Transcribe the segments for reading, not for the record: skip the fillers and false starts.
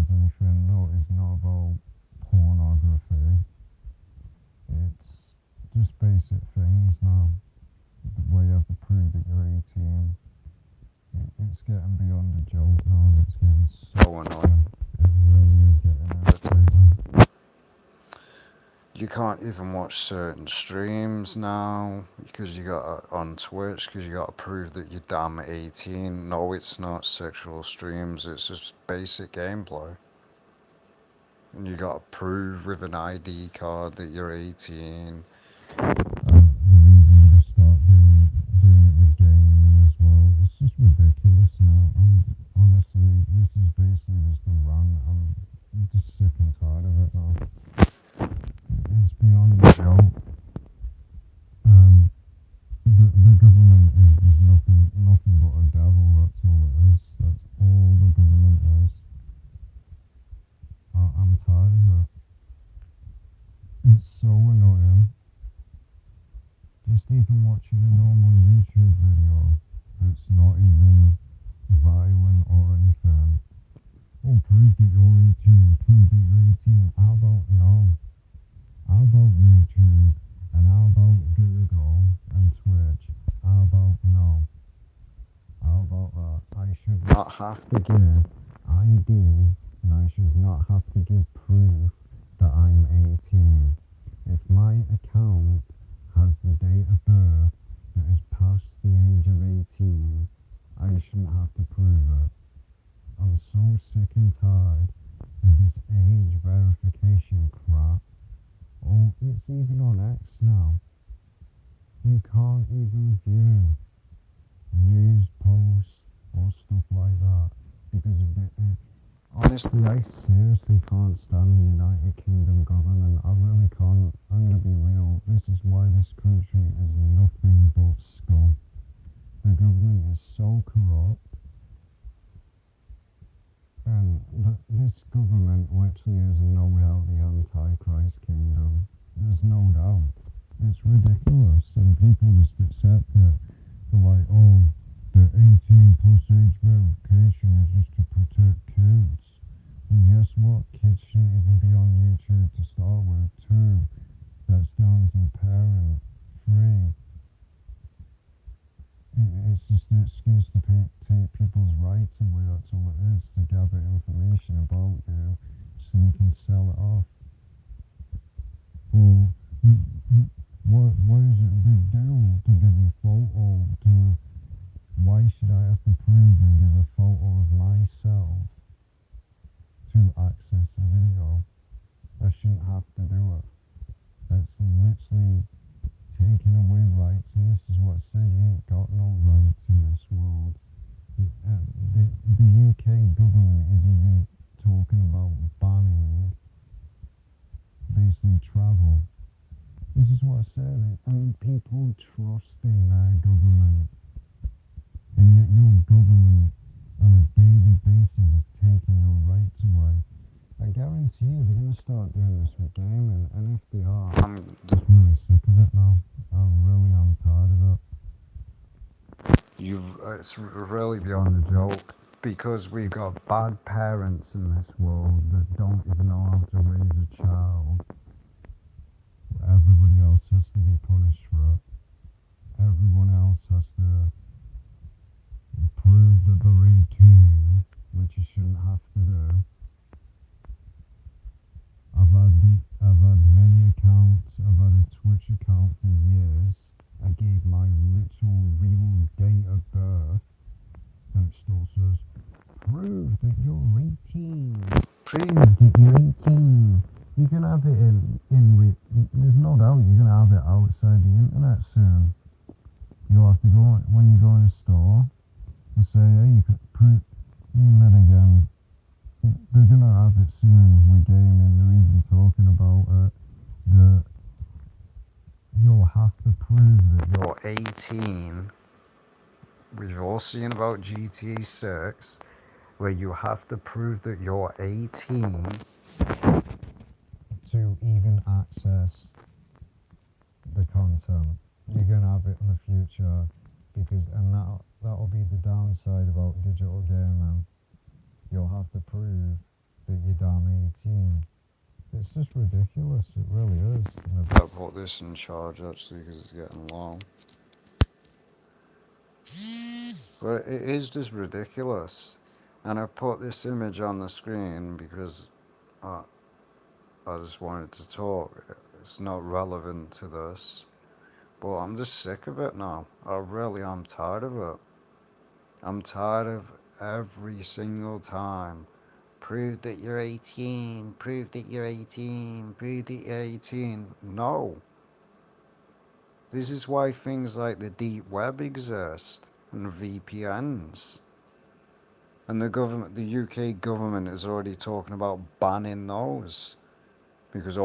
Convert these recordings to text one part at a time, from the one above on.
cause anything. No, it's not about pornography. It's just basic things now, where you have to prove that you're 18. It's getting beyond a joke now. It's getting so annoying. It really is getting irritating. You can't even watch certain streams now because you got on Twitch because you got to prove that you're damn 18. No, it's not sexual streams. It's just basic gameplay, and you got to prove with an ID card that you're 18. The reason we just start doing it with gaming as well. It's just ridiculous now. Honestly, this is basically just a run. I'm just sick and tired of it now. It's beyond a joke. The government is just nothing but a devil. That's all it is. That's all the government is. I'm tired of it. It's so annoying. Just even watching a normal YouTube video that's not even violent or anything. Oh, prove that you're 18, prove that you're 18. How about no? How about YouTube? And how about Google and Twitch? How about no? How about that? I should not have to give ID and I should not have to give proof that I'm 18. If my account has the date of birth that is past the age of 18, I shouldn't have to prove it. I'm so sick and tired of this age verification crap. Oh, it's even on X now. You can't even view news posts or stuff like that because of the... Honestly, I seriously can't stand the United Kingdom government. I really can't. I'm going to be real. This is why this country is nothing but scum. The government is so corrupt. And this government literally is no doubt the Antichrist kingdom. There's no doubt. It's ridiculous. And people just accept it. They're like, oh, the 18 plus age verification is just to protect kids. Well, guess what? Kids shouldn't even be on YouTube to start with, too. That's down to the parent. 3. It's just an excuse to take people's rights away. That's all it is, to gather information about you so they can sell it off. Well, why is it a big deal to give a photo to... Why should I have to prove and give a photo of myself to access a video? I shouldn't have to do it. That's literally taking away rights, and this is what I say, you ain't got no rights in this world. The UK government is even talking about banning basically travel. This is what I said, and people trusting their government, and yet your government on a daily basis is taking your rights away. I guarantee you they're going to start doing this with gaming, and if they are, I'm just really sick of it now. I really am tired of it. It's really beyond a joke, because we've got bad parents in this world that don't even know how to raise a child. Everybody else has to be punished for it. Everyone else has to prove that they're 18, which you shouldn't have to do. I've had many accounts. I've had a Twitch account for years. I gave my literal real date of birth, and it still says, prove that you're 18. Prove that you're 18. You can have it there's no doubt you're gonna have it outside the internet soon. You'll have to go when you go in a store and say, hey, you can prove. And then again, they're gonna have it soon with gaming. They're even talking about it. You'll have to prove that you're 18. We've all seen about GTA 6, where you have to prove that you're 18 to even access the content. You're gonna have it in the future, and that'll be the downside about digital gaming. You'll have to prove that just ridiculous. It really is. I better put this in charge actually because it's getting long. But it is just ridiculous. And I put this image on the screen because I, I just wanted to talk. It's not relevant to this. But I'm just sick of it now. I really am tired of it. I'm tired of every single time. Prove that you're 18. Prove that you're 18. Prove that you're 18. No. This is why things like the deep web exist and VPNs. And the government, the UK government is already talking about banning those. Because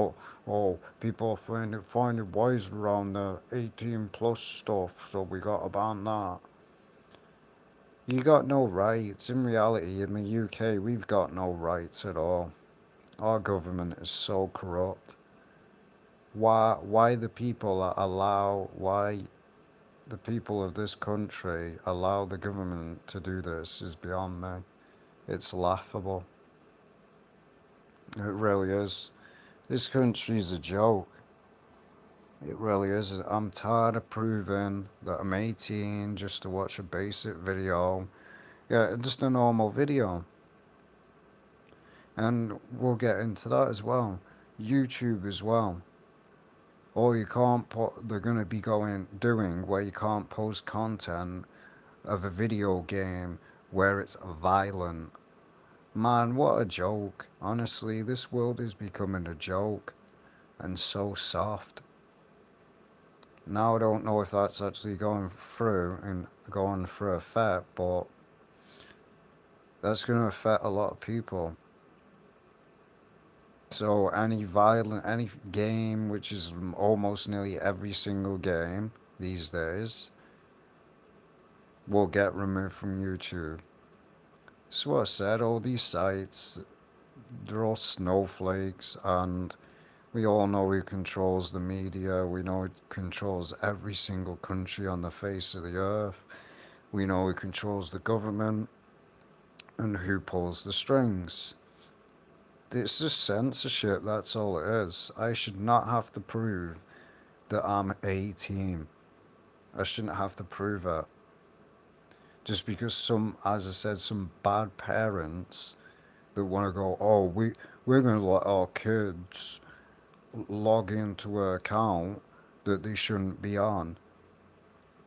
people find it wise around the 18 plus stuff, so we gotta ban that. You got no rights. In reality, in the UK, we've got no rights at all. Our government is so corrupt. Why the people of this country allow the government to do this is beyond me. It's laughable. It really is. This country's a joke. It really is. I'm tired of proving that I'm 18 just to watch a basic video. Yeah, just a normal video. And we'll get into that as well. YouTube as well. Or you can't put, they're going to be doing where you can't post content of a video game where it's violent. Man, what a joke. Honestly, this world is becoming a joke and so soft. Now I don't know if that's actually going through and going through effect, but that's going to affect a lot of people. So any game, which is almost nearly every single game these days, will get removed from YouTube. So what I said, all these sites, they're all snowflakes, and we all know who controls the media. We know who controls every single country on the face of the earth. We know who controls the government and who pulls the strings. It's just censorship, that's all it is. I should not have to prove that I'm 18. I shouldn't have to prove it. Just because as I said, some bad parents that want to go, oh, we're going to let our kids log into an account that they shouldn't be on.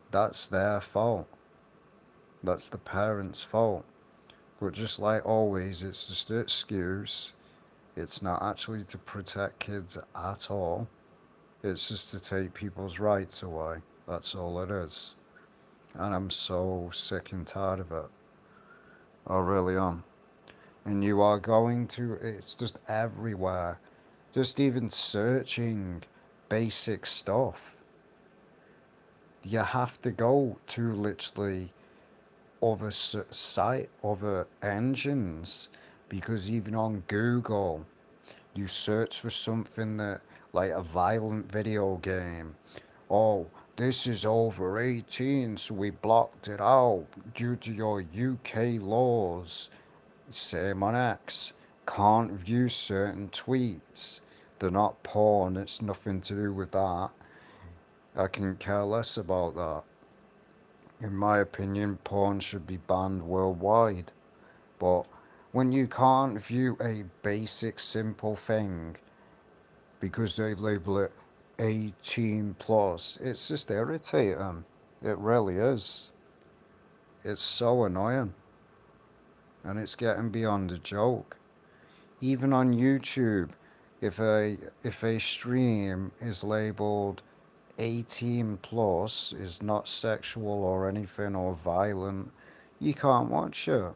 That's their fault. That's the parents' fault. But just like always, it's just an excuse. It's not actually to protect kids at all. It's just to take people's rights away. That's all it is. And I'm so sick and tired of it. I really am. And you are going to, it's just everywhere. Just even searching basic stuff. You have to go to literally other engines, because even on Google, you search for something that, like a violent video game. Oh, this is over 18, so we blocked it out due to your UK laws. Same on X. Can't view certain tweets. They're not porn, it's nothing to do with that. I can care less about that. In my opinion, porn should be banned worldwide. But when you can't view a basic, simple thing because they label it 18 plus, it's just irritating. It really is. It's so annoying. And it's getting beyond a joke. Even on YouTube, if a stream is labeled 18 plus, is not sexual or anything or violent, you can't watch it.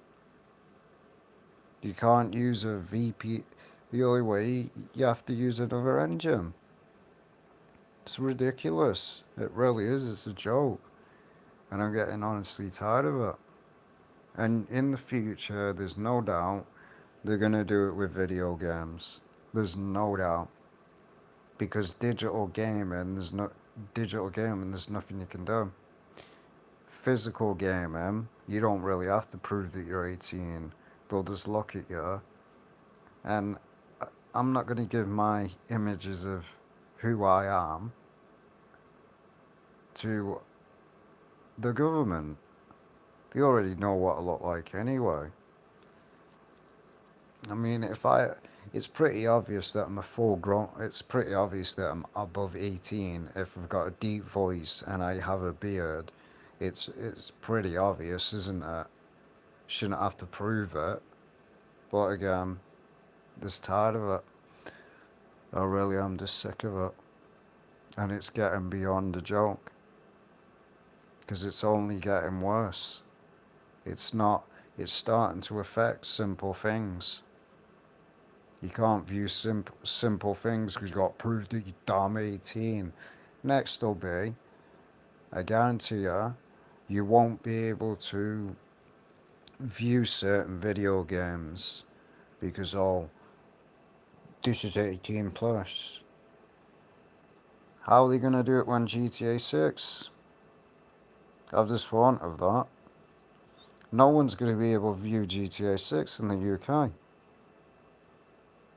You can't use a VP. The only way, you have to use another engine. It's ridiculous. It really is. It's a joke. And I'm getting honestly tired of it. And in the future, there's no doubt they're going to do it with video games. There's no doubt. Because digital gaming, there's nothing you can do. Physical gaming, you don't really have to prove that you're 18. They'll just look at you. And I'm not going to give my images of who I am to the government. They already know what I look like anyway. I mean, it's pretty obvious that I'm a full grown, it's pretty obvious that I'm above 18 if I've got a deep voice and I have a beard. It's pretty obvious, isn't it? Shouldn't have to prove it. But again, just tired of it. I really am just sick of it. And it's getting beyond a joke. Because it's only getting worse. It's not, it's starting to affect simple things. You can't view simple things because you've got to prove that you're damn 18. Next will be, I guarantee you won't be able to view certain video games because, oh, this is 18 plus. How are they going to do it when GTA 6? I've just thought of that. No one's going to be able to view GTA 6 in the UK.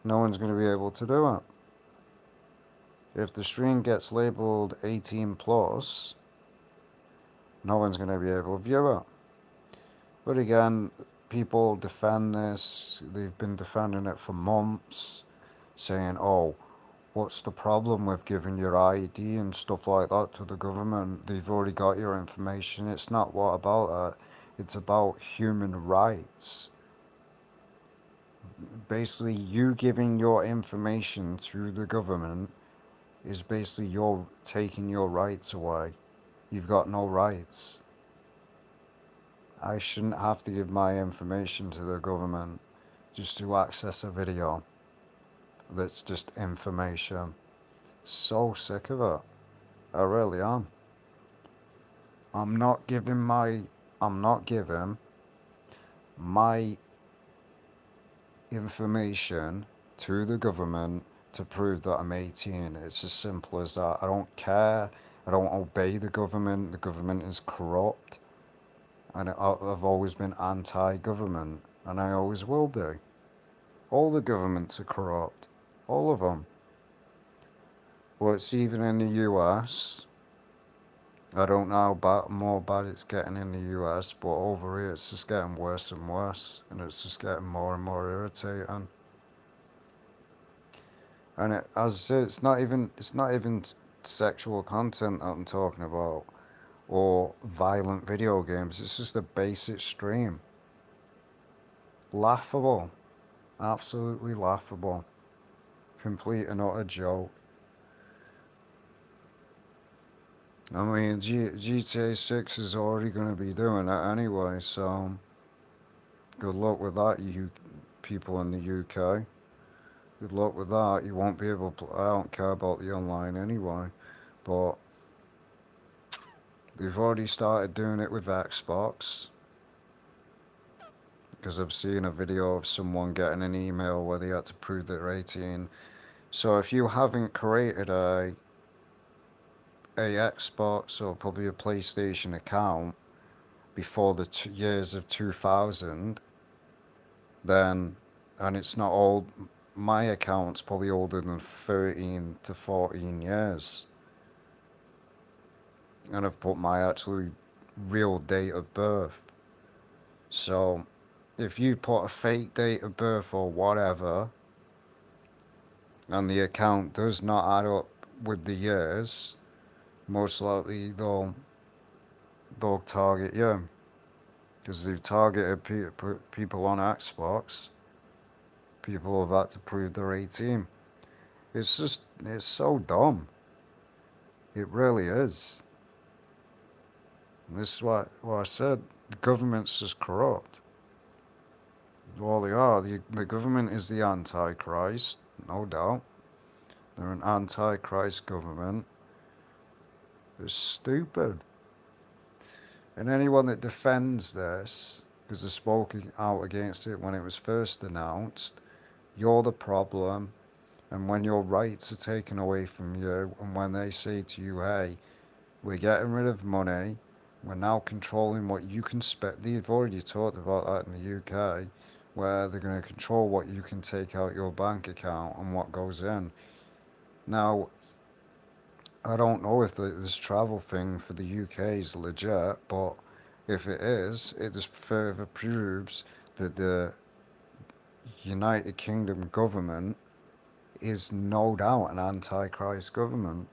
No one's going to be able to do it. If the stream gets labelled 18 plus, no one's going to be able to view it. But again, people defend this. They've been defending it for months, saying, oh, what's the problem with giving your ID and stuff like that to the government? They've already got your information. It's not what about that. It's about human rights. Basically, you giving your information to the government is basically you're taking your rights away. You've got no rights. I shouldn't have to give my information to the government just to access a video that's just information. So sick of it. I really am. I'm not giving my information to the government to prove that I'm 18. It's as simple as that. I don't care. I don't obey the government. The government is corrupt. And I've always been anti-government. And I always will be. All the governments are corrupt. All of them. Well, it's even in the US. I don't know how more bad it's getting in the US, but over here it's just getting worse and worse. And it's just getting more and more irritating. And as I said, it's not even sexual content that I'm talking about or violent video games. It's just a basic stream. Laughable. Absolutely laughable. Complete and utter joke. I mean, GTA 6 is already going to be doing that anyway, so good luck with that, you people in the UK. Good luck with that. You won't be able to. I don't care about the online anyway, but they've already started doing it with Xbox. Because I've seen a video of someone getting an email where they had to prove they're 18. So if you haven't created a Xbox or probably a PlayStation account before the years of 2000, then, and it's not old, my account's probably older than 13 to 14 years. And I've put my actually real date of birth. So if you put a fake date of birth or whatever, and the account does not add up with the years, most likely they'll target you. Because they've targeted people on Xbox. People have had to prove they're 18. It's so dumb. It really is. And this is what I said. The government's just corrupt. Well, they are. The government is the Antichrist, no doubt. They're an Antichrist government. They're stupid. And anyone that defends this, because they spoke out against it when it was first announced, you're the problem. And when your rights are taken away from you, and when they say to you, hey, we're getting rid of money, we're now controlling what you can spend. They've already talked about that in the UK. where they're going to control what you can take out your bank account and what goes in. Now, I don't know if this travel thing for the UK is legit, but if it is, it just further proves that the United Kingdom government is no doubt an antichrist government.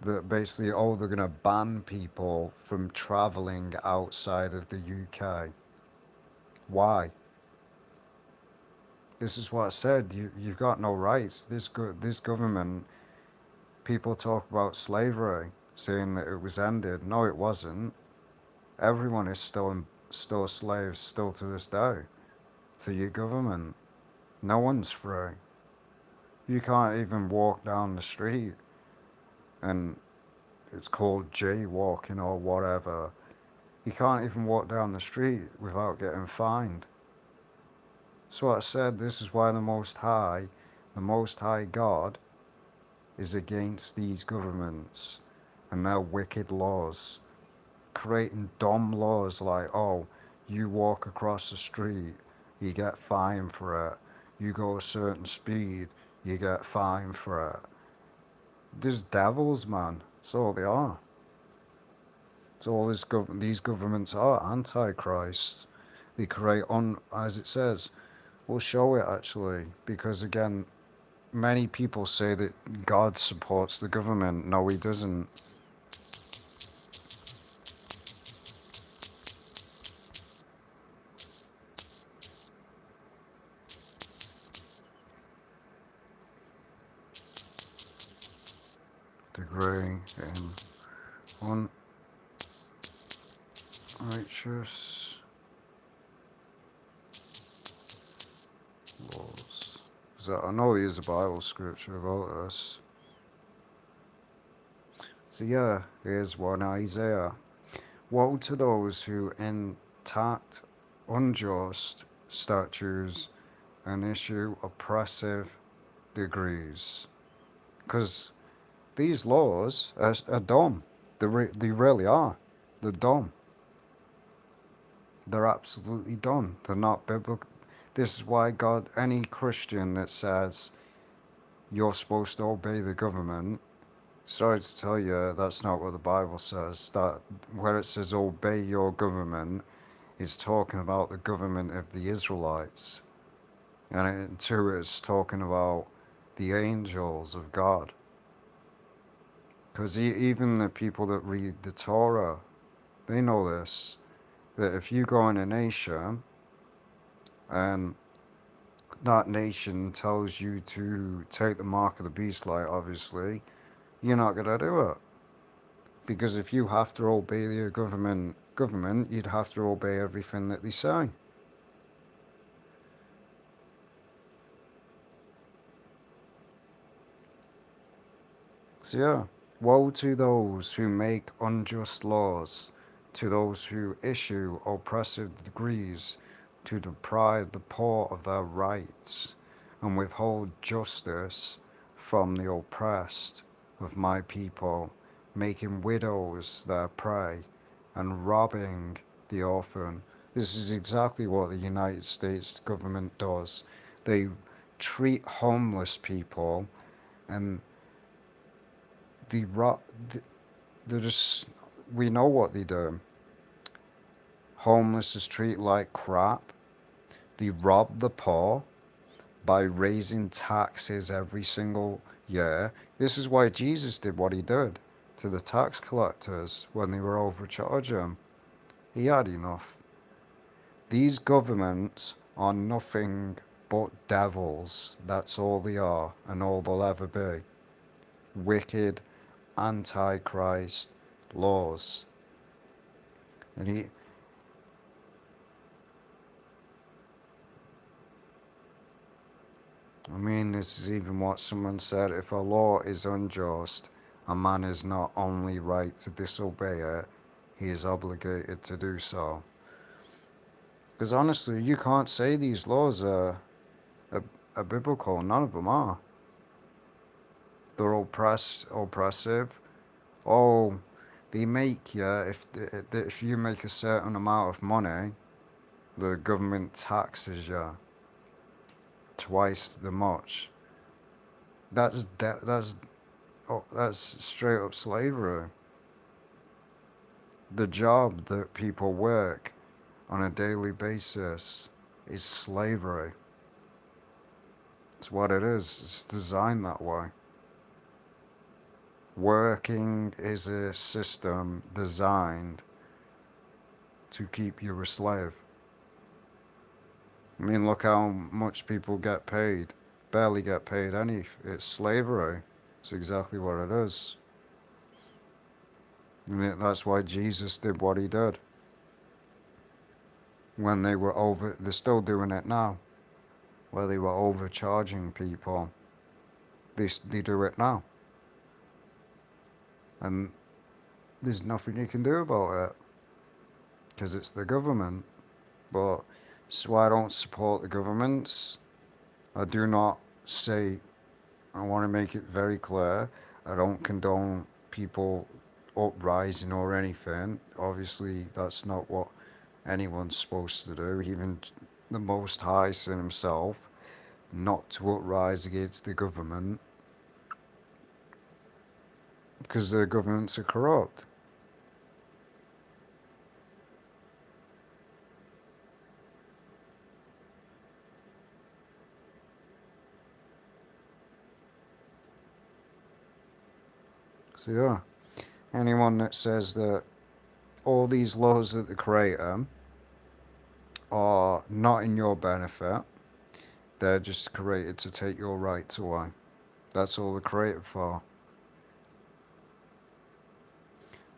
That basically, oh, they're going to ban people from traveling outside of the UK. Why? This is what I said. You've got no rights. This government, people talk about slavery, saying that it was ended. No, it wasn't. Everyone is still slaves, still to this day, to your government. No one's free. You can't even walk down the street, and it's called jaywalking or whatever. You can't even walk down the street without getting fined. So what I said, this is why the Most High God, is against these governments and their wicked laws, creating dumb laws like, oh, you walk across the street, you get fined for it. You go a certain speed, you get fined for it. These devils, man. That's all they are. That's all these governments are, antichrists. They create as it says, we'll show it actually, because again, many people say that God supports the government. No, he doesn't. Degree in unrighteous laws. So I know there's a Bible scripture about this. So yeah, here's one, Isaiah. Woe to those who enact unjust statutes and issue oppressive decrees. Because these laws are dumb. They really are. They're dumb. They're absolutely dumb. They're not biblical. This is why God, any Christian that says you're supposed to obey the government, sorry to tell you, that's not what the Bible says. That where it says obey your government is talking about the government of the Israelites. And two, it's talking about the angels of God. Because even the people that read the Torah, they know this, that if you go in a nation and that nation tells you to take the mark of the beast, like obviously, you're not going to do it. Because if you have to obey your government, you'd have to obey everything that they say. So yeah, woe to those who make unjust laws, to those who issue oppressive decrees, to deprive the poor of their rights, and withhold justice from the oppressed of my people, making widows their prey, and robbing the orphan. This is exactly what the United States government does. They treat homeless people and the they're just, we know what they do. Homeless is treated like crap. They rob the poor by raising taxes every single year. This is why Jesus did what he did to the tax collectors when they were overcharging him. He had enough. These governments are nothing but devils. That's all they are and all they'll ever be. Wicked, antichrist laws. And I mean, this is even what someone said. If a law is unjust, a man is not only right to disobey it, he is obligated to do so. Because honestly, you can't say these laws are biblical. None of them are. They're oppressive. Oh, they make you, if you make a certain amount of money, The government taxes you twice the much. That's straight up slavery. The job that people work on a daily basis is slavery. It's what it is. It's designed that way. Working is a system designed to keep you a slave. I mean, look how much people get paid. Barely get paid any. It's slavery. It's exactly what it is. And that's why Jesus did what he did. When they were they're still doing it now. Where they were overcharging people. They do it now. And there's nothing you can do about it. Because it's the government. But so I don't support the governments. I do not say, I want to make it very clear, I don't condone people uprising or anything. Obviously, that's not what anyone's supposed to do. Even the Most High said himself not to uprise against the government because the governments are corrupt. So yeah, anyone that says that all these laws that they create are not in your benefit, they're just created to take your rights away. That's all they're created for.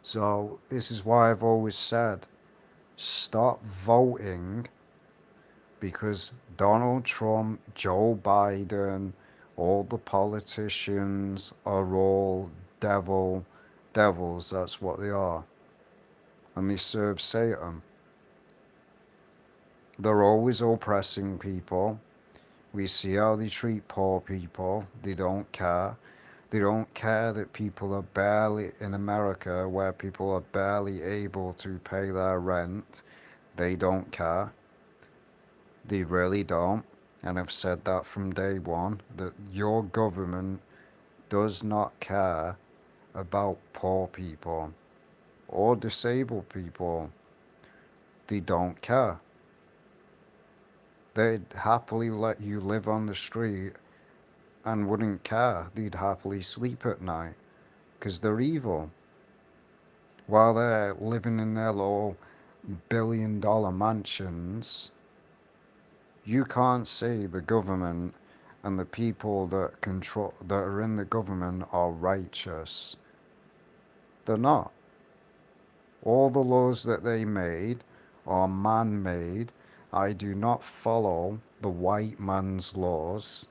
So this is why I've always said, stop voting because Donald Trump, Joe Biden, all the politicians are all devils, that's what they are. And they serve Satan. They're always oppressing people. We see how they treat poor people. They don't care. They don't care that people are barely, in America, where people are barely able to pay their rent. They don't care. They really don't. And I've said that from day one, that your government does not care about poor people or disabled people. They don't care. They'd happily let you live on the street and wouldn't care. They'd happily sleep at night because they're evil. While they're living in their little billion-dollar mansions, you can't say the government and the people that are in the government are righteous. They're not. All the laws that they made are man-made. I do not follow the white man's laws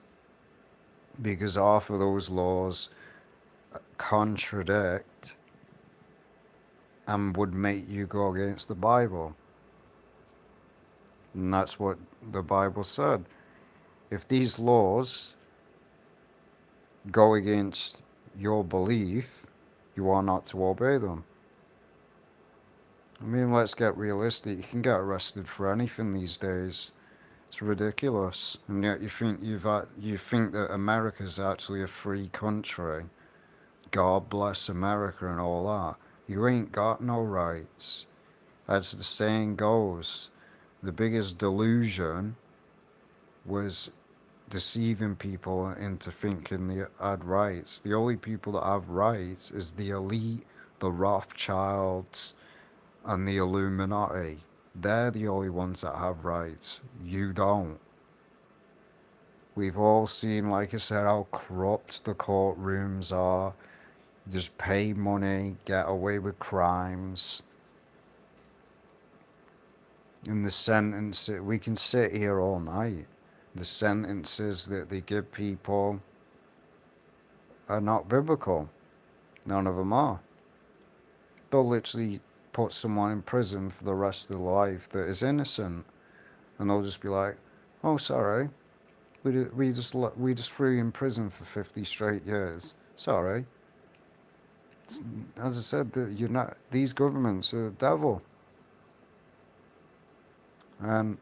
because half of those laws contradict and would make you go against the Bible. And that's what the Bible said. If these laws go against your belief, you are not to obey them. I mean, let's get realistic. You can get arrested for anything these days. It's ridiculous. And yet you think that America's actually a free country. God bless America and all that. You ain't got no rights. As the saying goes, the biggest delusion was deceiving people into thinking they had rights. The only people that have rights is the elite, the Rothschilds, and the Illuminati. They're the only ones that have rights. You don't. We've all seen, like I said, how corrupt the courtrooms are. You just pay money, get away with crimes. And the sentence, we can sit here all night. The sentences that they give people are not biblical. None of them are. They'll literally put someone in prison for the rest of their life that is innocent. And they'll just be like, oh, sorry, we just threw you in prison for 50 straight years. Sorry. As I said, these governments are the devil. And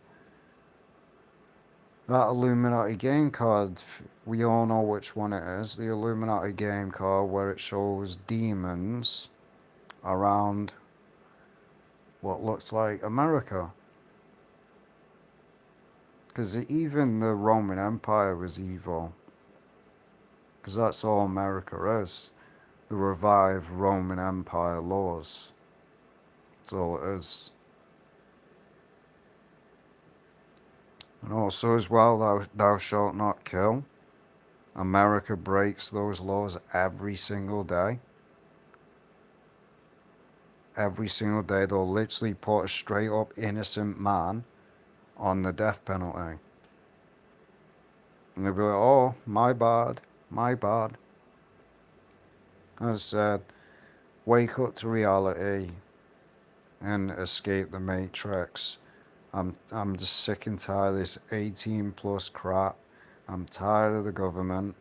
that Illuminati game card, we all know which one it is. The Illuminati game card where it shows demons around what looks like America. Because even the Roman Empire was evil. Because that's all America is. The revived Roman Empire laws. That's all it is. And also as well, thou shalt not kill. America breaks those laws every single day. Every single day they'll literally put a straight up innocent man on the death penalty. And they'll be like, oh, my bad, my bad. As I said, wake up to reality and escape the matrix. I'm just sick and tired of this 18 plus crap. I'm tired of the government.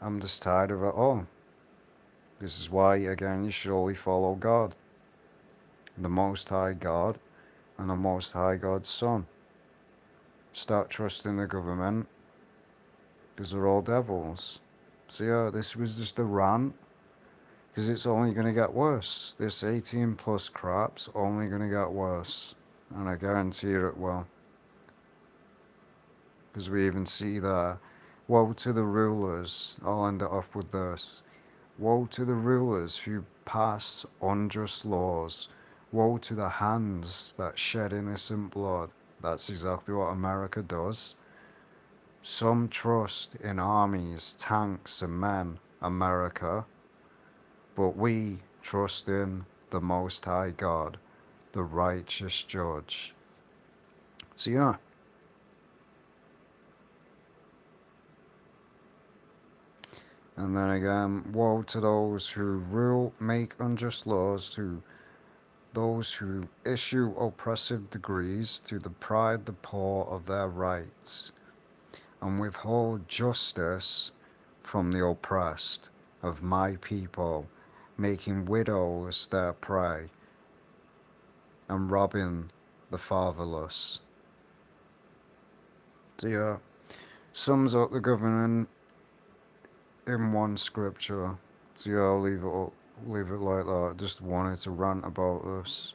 I'm just tired of it all. This is why, again, you should only follow God. The Most High God and the Most High God's Son. Start trusting the government because they're all devils. So yeah, this was just a rant because it's only going to get worse. This 18 plus crap's only going to get worse. And I guarantee you it will. Because we even see that. Woe to the rulers. I'll end it off with this. Woe to the rulers who pass unjust laws. Woe to the hands that shed innocent blood. That's exactly what America does. Some trust in armies, tanks, and men, America, but we trust in the Most High God, the righteous judge. So yeah. And then again, woe to those who rule, make unjust laws, to those who issue oppressive decrees to deprive the poor of their rights, and withhold justice from the oppressed of my people, making widows their prey, and robbing the fatherless. So yeah, sums up the government in one scripture. So yeah, I'll leave it like that. I just wanted to rant about this.